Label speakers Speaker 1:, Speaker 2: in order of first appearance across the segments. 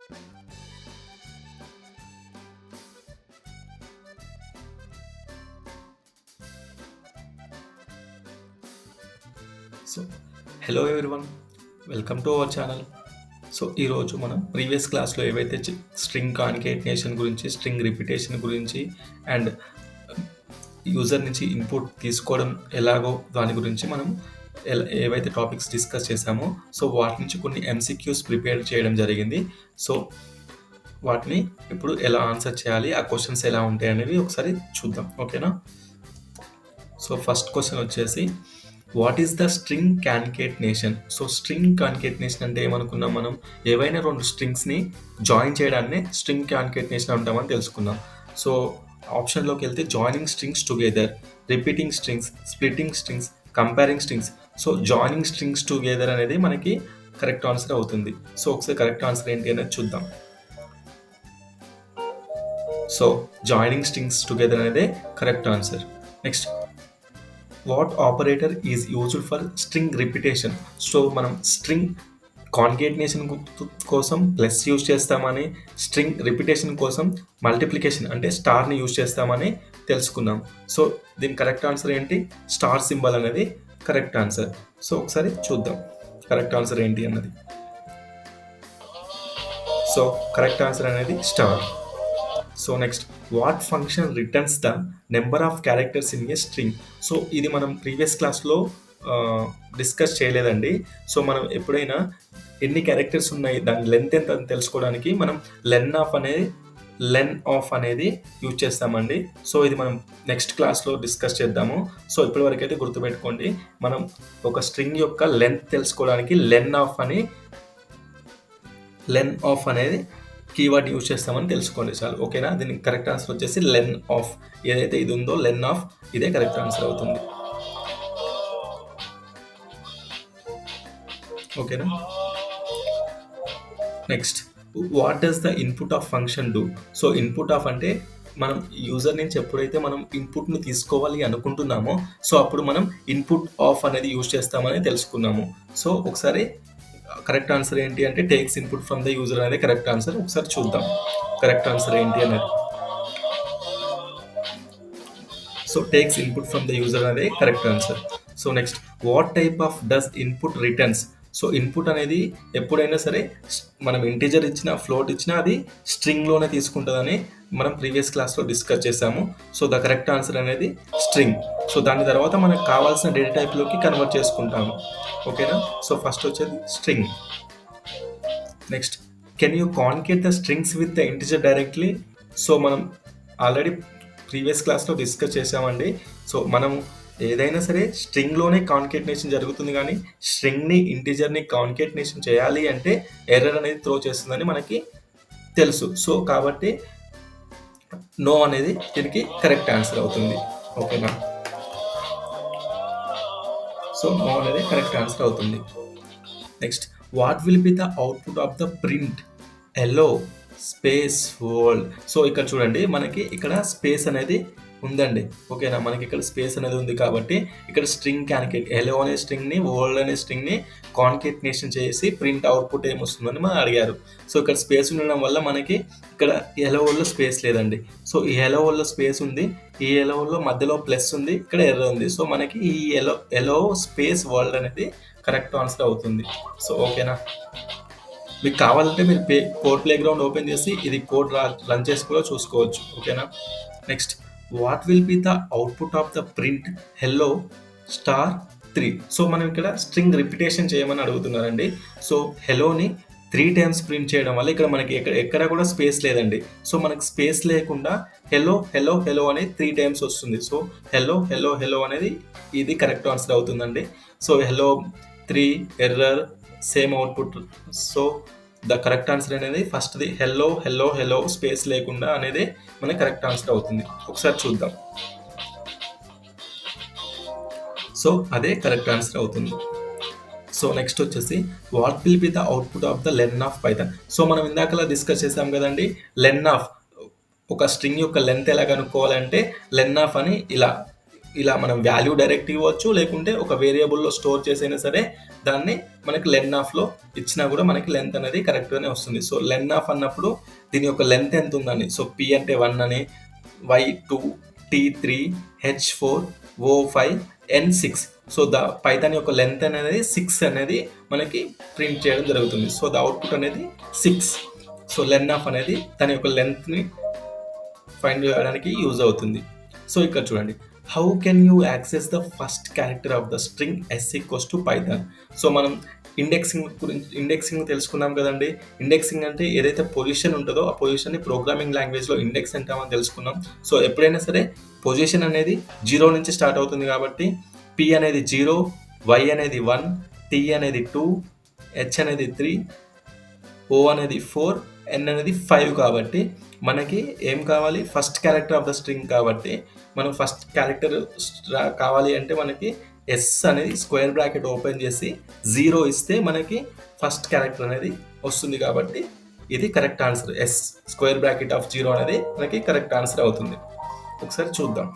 Speaker 1: So hello everyone, welcome to our channel. So ఈరోజు మనం previous క్లాస్లో ఏవైతే స్ట్రింగ్ కాన్కేటినేషన్ గురించి, స్ట్రింగ్ రిపిటేషన్ గురించి అండ్ యూజర్ నుంచి ఇన్పుట్ తీసుకోవడం ఎలాగో దాని గురించి మనం ఏవైతే టాపిక్స్ డిస్కస్ చేసామో సో వాటి నుంచి కొన్ని ఎంసీక్యూస్ ప్రిపేర్ చేయడం జరిగింది. సో వాటిని ఇప్పుడు ఎలా ఆన్సర్ చేయాలి, ఆ క్వశ్చన్స్ ఎలా ఉంటాయి అనేవి ఒకసారి చూద్దాం, ఓకేనా? సో ఫస్ట్ క్వశ్చన్ వచ్చేసి, what is the string concatenation? So string concatenation అంటే ఏమనుకున్నాం మనం? ఏవైనా రెండు స్ట్రింగ్స్ని జాయిన్ చేయడాన్ని స్ట్రింగ్ కాన్కేటినేషన్ అంటామని తెలుసుకున్నాం. సో ఆప్షన్లోకి వెళ్తే joining strings together, repeating strings, splitting strings, comparing strings. So joining strings together అనేది మనకి కరెక్ట్ ఆన్సర్ అవుతుంది. సో ఒకసారి కరెక్ట్ ఆన్సర్ ఏంటి అనేది చూద్దాం. సో జాయినింగ్ స్ట్రింగ్స్ టుగెదర్ అనేది correct answer. Next, what operator is used for string repetition? So మనం string కాన్కేటినేషన్ కోసం ప్లస్ యూజ్ చేస్తామని, స్ట్రింగ్ రిపిటేషన్ కోసం మల్టిప్లికేషన్ అంటే స్టార్ని యూజ్ చేస్తామని తెలుసుకున్నాం. సో దీని కరెక్ట్ ఆన్సర్ ఏంటి? స్టార్ సింబల్ అనేది కరెక్ట్ ఆన్సర్. సో ఒకసారి చూద్దాం కరెక్ట్ ఆన్సర్ ఏంటి అన్నది. సో కరెక్ట్ ఆన్సర్ అనేది star. So next, what function returns the number of characters in a string? So ఇది మనం ప్రీవియస్ క్లాస్లో డిస్కస్ చేయలేదండి. సో మనం ఎప్పుడైనా ఎన్ని క్యారెక్టర్స్ ఉన్నాయి, దాని లెంత్ ఎంత అని తెలుసుకోవడానికి మనం లెన్ ఆఫ్ అనేది యూజ్ చేస్తామండి. సో ఇది మనం నెక్స్ట్ క్లాస్లో డిస్కస్ చేద్దాము. సో ఇప్పటివరకు అయితే గుర్తుపెట్టుకోండి, మనం ఒక స్ట్రింగ్ యొక్క లెంత్ తెలుసుకోవడానికి లెన్ ఆఫ్ అనేది కీవర్డ్ యూజ్ చేస్తామని తెలుసుకోండి చాలు, ఓకేనా? దీనికి కరెక్ట్ ఆన్సర్ వచ్చేసి లెన్ ఆఫ్. ఏదైతే ఇది ఉందో లెన్ ఆఫ్, ఇదే కరెక్ట్ ఆన్సర్ అవుతుంది, ఓకేనా? Next, what does the input of function do? So input of అంటే మనం యూజర్ నుంచి ఎప్పుడైతే మనం ఇన్పుట్ని తీసుకోవాలి అనుకుంటున్నామో సో అప్పుడు మనం ఇన్పుట్ ఆఫ్ అనేది యూజ్ చేస్తామని తెలుసుకున్నాము. సో ఒకసారి కరెక్ట్ ఆన్సర్ ఏంటి అంటే takes input from the user అనేది కరెక్ట్ ఆన్సర్. ఒకసారి చూద్దాం కరెక్ట్ ఆన్సర్ ఏంటి అనేది. So takes input from the user అనేది correct answer. So next, what type of does input returns? So input అనేది ఎప్పుడైనా సరే మనం ఇంటీజర్ ఇచ్చినా, ఫ్లోట్ ఇచ్చినా అది స్ట్రింగ్లోనే తీసుకుంటుందని మనం ప్రీవియస్ క్లాస్లో డిస్కస్ చేసాము. సో ద కరెక్ట్ ఆన్సర్ అనేది స్ట్రింగ్. సో దాని తర్వాత మనకు కావాల్సిన డేటా టైప్లోకి కన్వర్ట్ చేసుకుంటాము, ఓకేనా? సో ఫస్ట్ వచ్చేది string. Next, can you concat the strings with the integer directly? So మనం ఆల్రెడీ ప్రీవియస్ క్లాస్లో డిస్కస్ చేసామండి. సో మనం ఏదైనా సరే స్ట్రింగ్లోనే కాన్కేటినేషన్ జరుగుతుంది, కానీ స్ట్రింగ్ని ఇంటీజర్ని కాన్కేటినేషన్ చేయాలి అంటే ఎర్రర్ అనేది త్రో చేస్తుందని మనకి తెలుసు. సో కాబట్టి నో అనేది దీనికి కరెక్ట్ ఆన్సర్ అవుతుంది, ఓకేనా? సో నో అనేది కరెక్ట్ ఆన్సర్ అవుతుంది. Next, what will be the output of the print yellow space world? So ఇక్కడ చూడండి, మనకి ఇక్కడ స్పేస్ అనేది ఉందండి, ఓకేనా? మనకి ఇక్కడ స్పేస్ అనేది ఉంది కాబట్టి ఇక్కడ స్ట్రింగ్ ఎల్లో అనే స్ట్రింగ్ని, వరల్డ్ అనే స్ట్రింగ్ని కాన్కేటినేషన్ చేసి ప్రింట్ అవుట్పుట్ ఏమొస్తుందని మనం అడిగారు. సో ఇక్కడ స్పేస్ ఉండడం వల్ల మనకి ఇక్కడ ఎల్లో వరల్డ్లో స్పేస్ లేదండి. సో ఈ ఎల్లో వరల్డ్లో స్పేస్ ఉంది, ఈ ఎల్లో వరల్డ్లో మధ్యలో ప్లస్ ఉంది, ఇక్కడ ఎర్ర ఉంది. సో మనకి ఈ ఎల్లో స్పేస్ వరల్డ్ అనేది కరెక్ట్ ఆన్సర్ అవుతుంది. సో ఓకేనా? మీకు కావాలంటే మీరు కోడ్ ప్లే గ్రౌండ్ ఓపెన్ చేసి ఇది కోడ్ రన్ చేసి కూడా చూసుకోవచ్చు, ఓకేనా? Next, what will be the output of the print hello star 3? So మనం ఇక్కడ స్ట్రింగ్ రిపిటేషన్ చేయమని అడుగుతున్నారండి. సో హెలోని 3 టైమ్స్ ప్రింట్ చేయడం వల్ల ఇక్కడ మనకి ఎక్కడ కూడా స్పేస్ లేదండి. సో మనకి స్పేస్ లేకుండా హెలో హెలో హెలో అనేది 3 టైమ్స్ వస్తుంది. సో హెలో హెలో హెలో అనేది ఇది కరెక్ట్ ఆన్సర్ అవుతుందండి. So hello 3 error same output. So the correct answer అనేది ఫస్ట్ది హెల్లో హెల్లో హెలో స్పేస్ లేకుండా అనేది మనకి కరెక్ట్ ఆన్సర్ అవుతుంది. ఒకసారి చూద్దాం. సో అదే కరెక్ట్ ఆన్సర్ అవుతుంది. సో నెక్స్ట్ వచ్చేసి, what will be the output of the len of Python? So మనం ఇందాకలా డిస్కస్ చేసాం కదండి, లెన్ ఆఫ్ ఒక స్ట్రింగ్ యొక్క లెంత్ ఎలా కనుక్కోవాలంటే లెన్ ఆఫ్ అని ఇలా ఇలా మనం వాల్యూ డైరెక్ట్ ఇవ్వచ్చు, లేకుంటే ఒక వేరియబుల్లో స్టోర్ చేసైనా సరే దాన్ని మనకి లెన్ ఆఫ్లో ఇచ్చినా కూడా మనకి లెంత్ అనేది కరెక్ట్గానే వస్తుంది. సో లెన్ ఆఫ్ అన్నప్పుడు దీని యొక్క లెంత్ ఎంత ఉందని, సో పి అంటే 1 అని, y2, t3, h4, o5, n6. So Python యొక్క లెంత్ అనేది 6 అనేది మనకి ప్రింట్ చేయడం జరుగుతుంది. సో ద అవుట్పుట్ అనేది 6. సో లెన్ ఆఫ్ అనేది తన యొక్క లెంత్ని ఫైండ్ చేయడానికి యూజ్ అవుతుంది. సో ఇక్కడ చూడండి, how can you access the first character of the string s equals to Python. So మనం ఇండెక్సింగ్ తెలుసుకున్నాం కదండి. ఇండెక్సింగ్ అంటే ఏదైతే పొజిషన్ ఉంటుందో ఆ పొజిషన్ని ప్రోగ్రామింగ్ లాంగ్వేజ్లో ఇండెక్స్ అంటామని తెలుసుకున్నాం. సో ఎప్పుడైనా సరే పొజిషన్ అనేది 0 నుంచి స్టార్ట్ అవుతుంది కాబట్టి p అనేది 0, y అనేది 1, t అనేది 2, h అనేది 3, o అనేది 4, n అనేది 5 కాబట్టి మనకి ఏం కావాలి, first character of the string. కాబట్టి మనం ఫస్ట్ క్యారెక్టర్ కావాలి అంటే మనకి ఎస్ అనేది స్క్వేర్ బ్రాకెట్ ఓపెన్ చేసి 0 ఇస్తే మనకి ఫస్ట్ క్యారెక్టర్ అనేది వస్తుంది. కాబట్టి ఇది correct answer. S square bracket of 0 అనేది మనకి కరెక్ట్ ఆన్సర్ అవుతుంది. ఒకసారి చూద్దాం.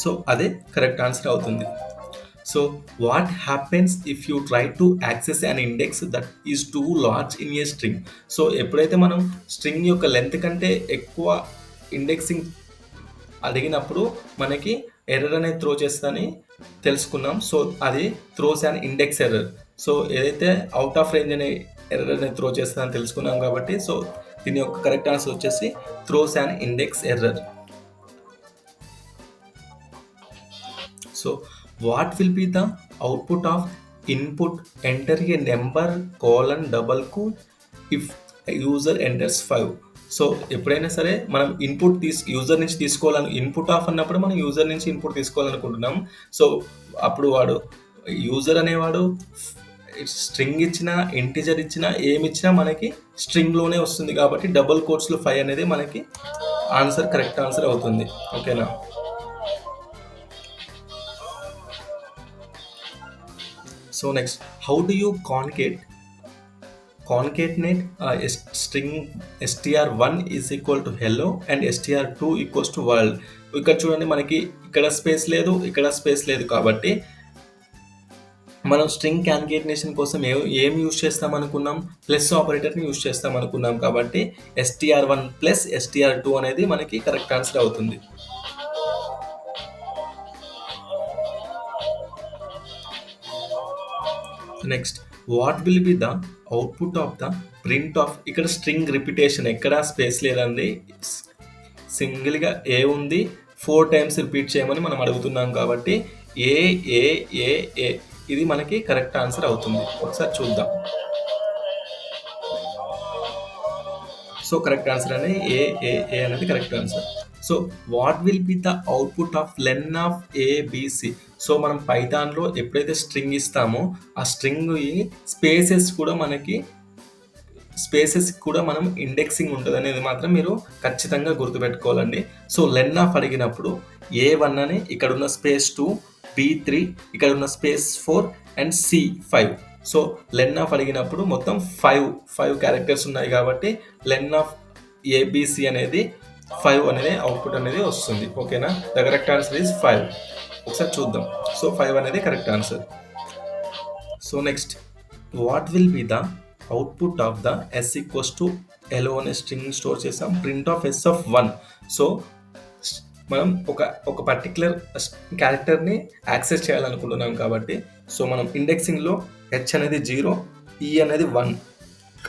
Speaker 1: సో అదే కరెక్ట్ ఆన్సర్ అవుతుంది. So what happens if you try to access an index that is two large in a string. So ఎప్పుడైతే మనం స్ట్రింగ్ యొక్క లెంత్ కంటే ఎక్కువ ఇండెక్సింగ్ అడిగినప్పుడు మనకి ఎర్రర్ అనేది త్రో చేస్తుందని తెలుసుకున్నాం. సో అది throws and index error. So ఏదైతే అవుట్ ఆఫ్ రేంజ్ అనే ఎర్రర్ అనేది త్రో చేస్తుందని తెలుసుకున్నాం కాబట్టి సో దీని యొక్క కరెక్ట్ ఆన్సర్ వచ్చేసి throws and index error. So what will be the output of input enter a number : if user enters 5. So ఎప్పుడైనా సరే మనం ఇన్పుట్ యూజర్ నుంచి తీసుకోవాలని, ఇన్పుట్ ఆఫ్ అన్నప్పుడు మనం యూజర్ నుంచి ఇన్పుట్ తీసుకోవాలనుకుంటున్నాం. సో అప్పుడు వాడు యూజర్ అనేవాడు స్ట్రింగ్ ఇచ్చినా ఇంటిజర్ ఇచ్చినా ఏమి ఇచ్చినా మనకి స్ట్రింగ్లోనే వస్తుంది. కాబట్టి డబుల్ కోట్స్లో 5 అనేది మనకి ఆన్సర్ కరెక్ట్ ఆన్సర్ అవుతుంది. ఓకేనా. So next, how do you concatenate string str1 is equal to hello and str2 equals to world. ఇక్కడ చూడండి, మనకి ఇక్కడ స్పేస్ లేదు, ఇక్కడ స్పేస్ లేదు. కాబట్టి మనం స్ట్రింగ్ కాన్కేటనేషన్ కోసం ఏం యూజ్ చేస్తాం అనుకున్నాం, ప్లస్ ఆపరేటర్ని యూజ్ చేస్తాం అనుకున్నాం. కాబట్టి str1 ప్లస్ str2 అనేది మనకి కరెక్ట్ ఆన్సర్ అవుతుంది. Next, what will be the output of the print of. ఇక్కడ స్ట్రింగ్ రిపిటేషన్ ఎక్కడా స్పేస్ లేదండి, సింగిల్గా ఏ ఉంది, 4 టైమ్స్ రిపీట్ చేయమని మనం అడుగుతున్నాం. కాబట్టి ఏ ఏ ఏ ఏ ఇది మనకి కరెక్ట్ ఆన్సర్ అవుతుంది. ఒకసారి చూద్దాం. సో కరెక్ట్ ఆన్సర్ అనేది ఏ ఏ ఏ అనేది correct answer. So what will be the output of len of ABC. So మనం పైథాన్లో ఎప్పుడైతే స్ట్రింగ్ ఇస్తామో ఆ స్ట్రింగ్ స్పేసెస్ కూడా మనం ఇండెక్సింగ్ ఉంటుంది అనేది మాత్రం మీరు ఖచ్చితంగా గుర్తుపెట్టుకోవాలండి. సో లెన్ ఆఫ్ అడిగినప్పుడు A1 అని, ఇక్కడ ఉన్న స్పేస్ 2, B3, ఇక్కడ ఉన్న space 4 and C5. So len of అడిగినప్పుడు మొత్తం 5 క్యారెక్టర్స్ ఉన్నాయి. కాబట్టి లెన్ ఆఫ్ ఏబిసి అనేది 5 అనేది అవుట్పుట్ అనేది వస్తుంది. ఓకేనా. The correct answer is 5. ఒకసారి చూద్దాం. సో 5 అనేది correct answer. So next, what will be the output of the s equals to hello అనే స్ట్రింగ్ స్టోర్ చేసాం, print of s of 1. So మనం ఒక పర్టికులర్ క్యారెక్టర్ని యాక్సెస్ చేయాలనుకుంటున్నాం. కాబట్టి సో మనం ఇండెక్సింగ్లో h అనేది 0, e అనేది 1.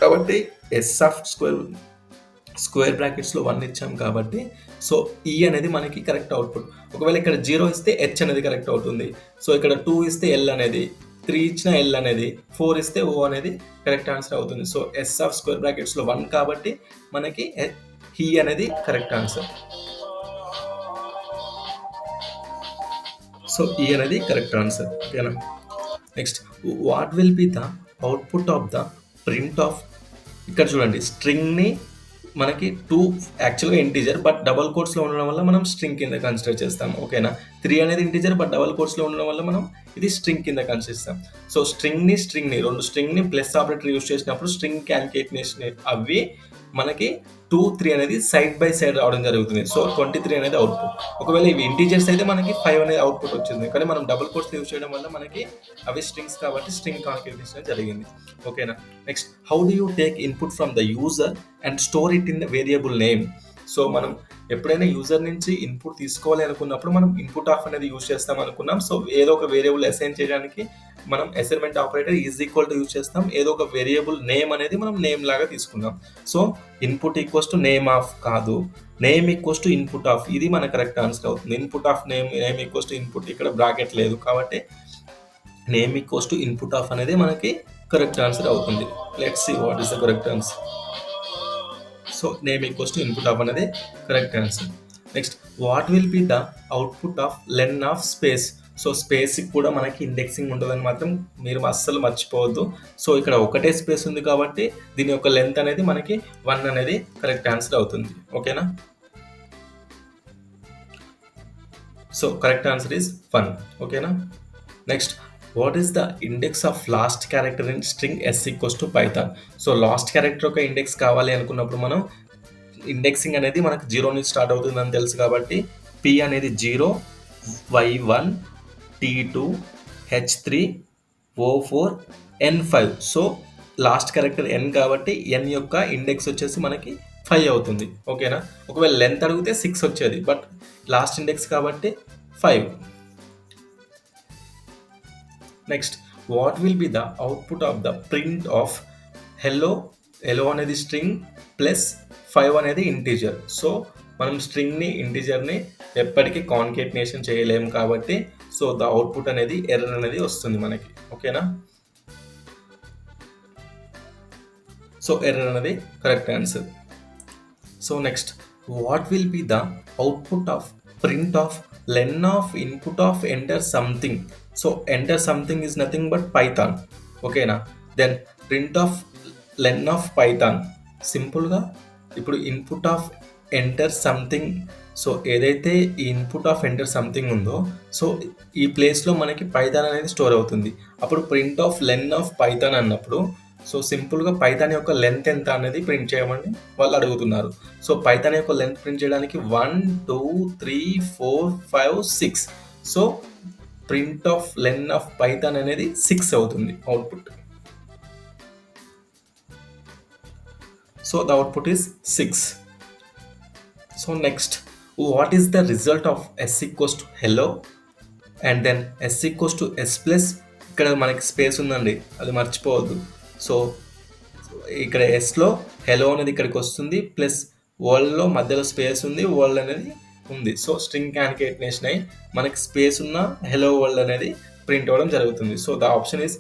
Speaker 1: కాబట్టి s ఆఫ్ స్క్వేర్ బ్రాకెట్స్లో 1 ఇచ్చాం. కాబట్టి సో ఈ అనేది మనకి కరెక్ట్ అవుట్పుట్. ఒకవేళ ఇక్కడ 0 ఇస్తే హెచ్ అనేది కరెక్ట్ అవుతుంది. సో ఇక్కడ 2 ఇస్తే ఎల్ అనేది, 3 ఇచ్చిన ఎల్ అనేది, 4 ఇస్తే ఓ అనేది కరెక్ట్ ఆన్సర్ అవుతుంది. సో ఎస్ ఆఫ్ స్క్వేర్ బ్రాకెట్స్లో 1 కాబట్టి మనకి హీ అనేది కరెక్ట్ ఆన్సర్. సో ఈ అనేది కరెక్ట్ ఆన్సర్. ఓకేనా. Next, what will be the output of the print of. ఇక్కడ చూడండి, స్ట్రింగ్ని మనకి 2 యాక్చువల్గా ఇంటీజర్ బట్ డబల్ కోట్స్లో ఉండడం వల్ల మనం స్ట్రింగ్ కింద కన్సిడర్ చేస్తాం. ఓకేనా. 3 అనేది ఇంటీజర్ బట్ డబల్ కోట్స్లో ఉండడం వల్ల మనం ఇది స్ట్రింగ్ కింద కన్సిడర్ చేస్తాం. సో స్ట్రింగ్ని 2 స్ట్రింగ్ని ప్లస్ ఆపరేటర్ యూజ్ చేసినప్పుడు స్ట్రింగ్ కాన్కేటనేషన్ అవి మనకి 2, 3 అనేది సైడ్ బై సైడ్ రావడం జరుగుతుంది. సో 23 అనేది అవుట్పుట్. ఒకవేళ ఇవి ఇంటీజర్స్ అయితే మనకి 5 అనేది అవుట్పుట్ వచ్చింది. కానీ మనం డబుల్ కోట్స్ యూజ్ చేయడం వల్ల మనకి అవి స్ట్రింగ్స్ కాబట్టి స్ట్రింగ్ కాన్ఫిగరేషన్ జరిగింది. ఓకేనా. Next, how do you take input from the user and store it in the variable name. So మనం ఎప్పుడైనా యూజర్ నుంచి ఇన్పుట్ తీసుకోవాలి అనుకున్నప్పుడు మనం ఇన్పుట్ ఆఫ్ అనేది యూజ్ చేస్తాం అనుకున్నాం. సో ఏదో ఒక వేరియబుల్ అసైన్ చేయడానికి మనం assignment operator is equal to use చేస్తాం. ఏదో ఒక వేరియబుల్ నేమ్ అనేది మనం నేమ్ లాగా తీసుకున్నాం. So input equals to name of కాదు, name equals to input of. ఇది మన కరెక్ట్ ఆన్సర్ అవుతుంది. Input of name equals to input, ఇక్కడ బ్రాకెట్ లేదు కాబట్టి name equals to input of అనేది మనకి కరెక్ట్ ఆన్సర్ అవుతుంది. Let's see what is the correct answer. So name equals to input of అనేది correct answer. Next, what will be the output of len of space. So స్పేస్కి కూడా మనకి indexing ఉంటుందని మాత్రం మీరు అస్సలు మర్చిపోవద్దు. సో ఇక్కడ ఒకటే స్పేస్ ఉంది కాబట్టి దీని యొక్క లెంత్ అనేది మనకి 1 అనేది కరెక్ట్ ఆన్సర్ అవుతుంది. ఓకేనా. So correct answer is 1. ఓకేనా. Next, what is the index of last character in string yes equals to Python. So last character యొక్క ఇండెక్స్ కావాలి అనుకున్నప్పుడు మనం ఇండెక్సింగ్ అనేది మనకు 0 నుంచి స్టార్ట్ అవుతుందని తెలుసు కాబట్టి పి అనేది 0, y1, t2, h3, o4, n5. So last character n కాబట్టి n యొక్క ఇండెక్స్ వచ్చేసి మనకి 5 అవుతుంది. ఓకేనా. ఒకవేళ లెంత్ అడిగితే 6 వచ్చేది, బట్ లాస్ట్ ఇండెక్స్ కాబట్టి 5. Next, what will be the output of the print of hello అనేది స్ట్రింగ్ ప్లస్ 5 అనేది ఇంటీజర్. సో మనం స్ట్రింగ్ని ఇంటీజర్ని ఎప్పటికీ కాన్కేటినేషన్ చేయలేము కాబట్టి సో ద అవుట్పుట్ అనేది ఎర్రర్ అనేది వస్తుంది మనకి. ఓకేనా. సో ఎర్రర్ అనేది correct answer. So next, what will be the output of print of len of input of enter something. So enter something is nothing but Python. ఓకేనా. Then print of len of Python, సింపుల్గా ఇప్పుడు input of enter something. So ఏదైతే ఈ input of enter something ఉందో so ఈ ప్లేస్లో మనకి Python అనేది స్టోర్ అవుతుంది. అప్పుడు print of len of Python అన్నప్పుడు సో సింపుల్గా పైథాన్ యొక్క లెంత్ ఎంత అనేది ప్రింట్ చేయమని వాళ్ళు అడుగుతున్నారు. సో పైథాన్ యొక్క లెంత్ ప్రింట్ చేయడానికి 1, 2, 3, 4, 5, 6. So print of len of Python అనేది 6 అవుతుంది output. So the output is 6. So next, what is the result of s equals to hello and then s equals to s plus. ఇక్కడ మనకి space ఉందండి, అది మర్చిపోవద్దు. So ఇక్కడ ఎస్లో hello అనేది ఇక్కడికి వస్తుంది, ప్లస్ వరల్డ్లో మధ్యలో స్పేస్ ఉంది, వరల్డ్ అనేది ఉంది. సో స్ట్రింగ్ కాన్కేటినేషన్ అయ్యి మనకి స్పేస్ ఉన్న హెలో వరల్డ్ అనేది ప్రింట్ అవ్వడం జరుగుతుంది. సో ద ఆప్షన్ ఈస్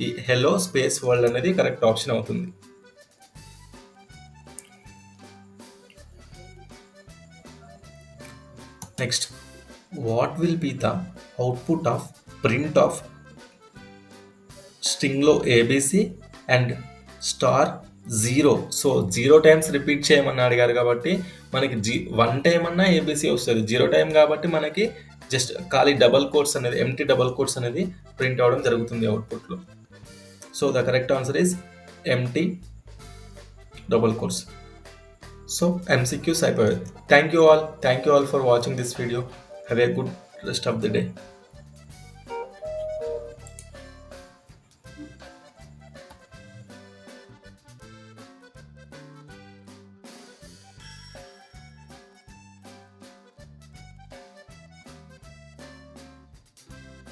Speaker 1: ఈ హెలో స్పేస్ వరల్డ్ అనేది కరెక్ట్ ఆప్షన్ అవుతుంది. Next, what will be the output of print of స్ట్రింగ్లో ABC and star 0. So 0 times repeat చేయమని అడిగారు కాబట్టి మనకి 1 టైం అన్నా ఏబిసి వస్తుంది. 0 టైం కాబట్టి మనకి జస్ట్ ఖాళీ డబల్ కోట్స్ అనేది ఎంటీ డబల్ కోట్స్ అనేది ప్రింట్ అవ్వడం జరుగుతుంది అవుట్పుట్లో. So the correct answer is empty double quotes. So MCQs అయిపోయాయి. Thank you all for watching this video. Have a good rest of the day.